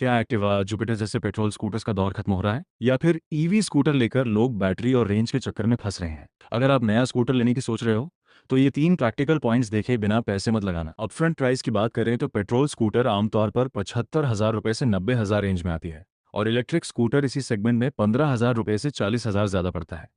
क्या Activa, Jupiter जैसे petrol scooters का दौर खत्म हो रहा है, या फिर ईवी स्कूटर लेकर लोग बैटरी और रेंज के चक्कर में फंस रहे हैं? अगर आप नया स्कूटर लेने की सोच रहे हो तो ये 3 प्रैक्टिकल पॉइंट्स देखे बिना पैसे मत लगाना। अपफ्रंट प्राइस की बात करें तो पेट्रोल स्कूटर आमतौर पर 75,000 रुपये से 90,000 रेंज में आती है, और इलेक्ट्रिक स्कूटर इसी सेगमेंट में 15,000 रुपये से 40,000 ज़्यादा पड़ता है,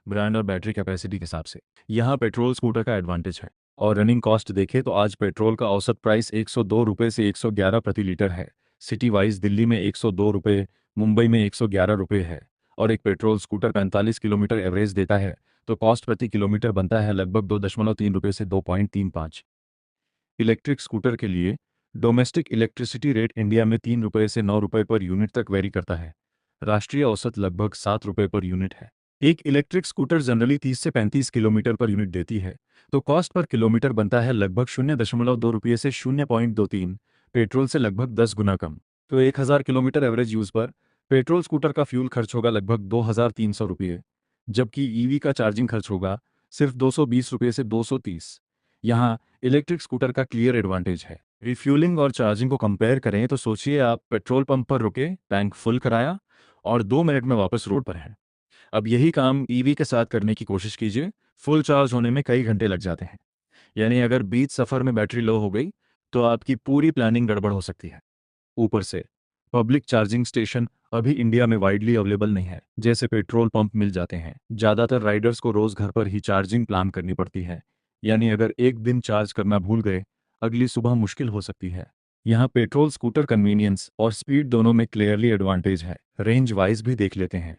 ब्रांड और बैटरी कैपेसिटी के हिसाब से। यहाँ पेट्रोल स्कूटर का एडवांटेज है। और रनिंग कॉस्ट देखें तो आज पेट्रोल का औसत प्राइस 102 रुपये से 111 प्रति लीटर है। सिटी वाइज दिल्ली में 102 रुपये, मुंबई में 111 रुपये है। और एक पेट्रोल स्कूटर 45 किलोमीटर एवरेज देता है तो कॉस्ट प्रति किलोमीटर बनता है लगभग 2.3 रुपये से 2.35। इलेक्ट्रिक स्कूटर के लिए डोमेस्टिक इलेक्ट्रिसिटी रेट इंडिया में 3 रुपये से 9 रुपये पर यूनिट तक वेरी करता है। राष्ट्रीय औसत लगभग 7 रुपये पर यूनिट है। एक इलेक्ट्रिक स्कूटर जनरली 30 से 35 किलोमीटर पर यूनिट देती है तो कॉस्ट पर किलोमीटर बनता है लगभग 0.2 रुपये से 0.23, पेट्रोल से लगभग 10 गुना कम। तो 1000 किलोमीटर एवरेज यूज़ पर पेट्रोल स्कूटर का फ्यूल खर्च होगा लगभग 2,300 रुपये, जबकि ईवी का चार्जिंग खर्च होगा सिर्फ 220 रुपये से 230। यहाँ इलेक्ट्रिक स्कूटर का क्लियर एडवांटेज है। रिफ्यूलिंग और चार्जिंग को कंपेयर करें तो सोचिए आप पेट्रोल पंप पर रुके, टैंक फुल कराया और 2 मिनट में वापस रोड पर हैं। अब यही काम ईवी के साथ करने की कोशिश कीजिए, फुल चार्ज होने में कई घंटे लग जाते हैं। यानी अगर बीच सफ़र में बैटरी लो हो गई तो आपकी पूरी प्लानिंग गड़बड़ हो सकती है। ऊपर से पब्लिक चार्जिंग स्टेशन अभी इंडिया में वाइडली अवेलेबल नहीं है, जैसे पेट्रोल पंप मिल जाते हैं। ज़्यादातर राइडर्स को रोज़ घर पर ही चार्जिंग प्लान करनी पड़ती है, यानी अगर एक दिन चार्ज करना भूल गए, अगली सुबह मुश्किल हो सकती है। यहाँ पेट्रोल स्कूटर कन्वीनियंस और स्पीड दोनों में क्लियरली एडवांटेज है। रेंज वाइज भी देख लेते हैं।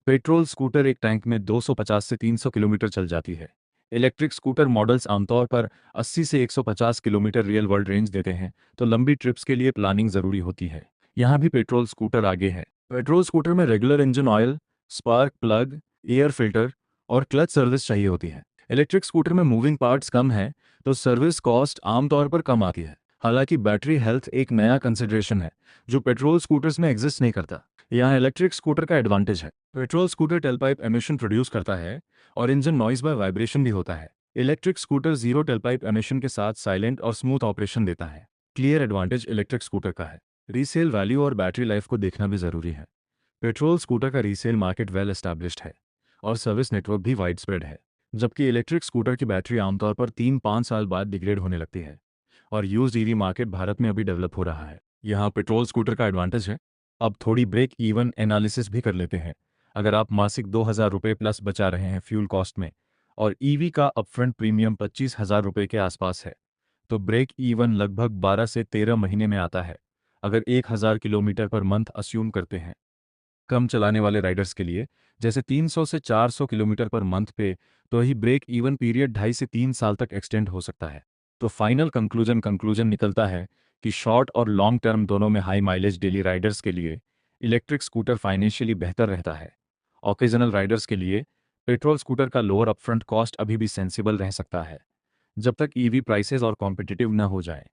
पेट्रोल स्कूटर एक टैंक में 250 से 300 किलोमीटर चल जाती है। इलेक्ट्रिक स्कूटर मॉडल्स आमतौर पर 80 से 150 किलोमीटर रियल वर्ल्ड रेंज देते हैं, तो लंबी ट्रिप्स के लिए प्लानिंग ज़रूरी होती है। यहाँ भी पेट्रोल स्कूटर आगे है। पेट्रोल स्कूटर में regular engine oil, spark plug, air filter और क्लच सर्विस चाहिए होती है। इलेक्ट्रिक स्कूटर में मूविंग पार्ट्स कम है तो सर्विस कॉस्ट आमतौर पर कम आती है। हालांकि बैटरी हेल्थ एक नया कंसिडरेशन है जो पेट्रोल स्कूटर्स में एग्जिस्ट नहीं करता। यहाँ इलेक्ट्रिक स्कूटर का एडवांटेज है। Petrol scooter tailpipe emission produce करता है और इंजन नॉइज बाय वाइब्रेशन भी होता है। Electric scooter zero tailpipe emission के साथ साइलेंट और स्मूथ ऑपरेशन देता है। क्लियर एडवांटेज इलेक्ट्रिक स्कूटर का है। रीसेल वैल्यू और बैटरी लाइफ को देखना भी जरूरी है। पेट्रोल स्कूटर का रीसेल मार्केट वेल एस्टैब्लिश्ड है और सर्विस नेटवर्क भी वाइड स्प्रेड है, जबकि इलेक्ट्रिक स्कूटर की बैटरी आमतौर पर 3-5 साल बाद डिग्रेड होने लगती है और यूज्ड ईवी मार्केट भारत में अभी डेवलप हो रहा है। यहाँ पेट्रोल स्कूटर का एडवांटेज है। अब थोड़ी ब्रेक इवन एनालिसिस भी कर लेते हैं। अगर आप मासिक 2,000 रुपये प्लस बचा रहे हैं फ्यूल कॉस्ट में और ईवी का अपफ्रंट प्रीमियम 25,000 रुपये के आसपास है, तो ब्रेक इवन लगभग 12 से 13 महीने में आता है। अगर 1,000 किलोमीटर पर मंथ अस्यूम करते हैं कम चलाने वाले राइडर्स के लिए, जैसे 300 से 400 किलोमीटर पर मंथ पे, तो ही ब्रेक इवन पीरियड 2.5 से 3 साल तक एक्सटेंड हो सकता है। तो फाइनल कंक्लूजन निकलता है कि शॉर्ट और लॉन्ग टर्म दोनों में हाई माइलेज डेली राइडर्स के लिए इलेक्ट्रिक स्कूटर फाइनेंशियली बेहतर रहता है। ओकेजनल राइडर्स के लिए पेट्रोल स्कूटर का लोअर अपफ्रंट कॉस्ट अभी भी सेंसिबल रह सकता है, जब तक ईवी प्राइसेस और कॉम्पिटिटिव न हो जाए।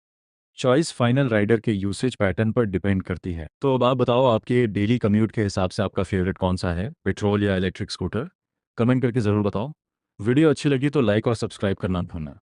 चॉइस फाइनल राइडर के यूसेज पैटर्न पर डिपेंड करती है। तो अब आप बताओ, आपके डेली कम्यूट के हिसाब से आपका फेवरेट कौन सा है, पेट्रोल या इलेक्ट्रिक स्कूटर? कमेंट करके ज़रूर बताओ। वीडियो अच्छी लगी तो लाइक और सब्सक्राइब करना ना भूलना।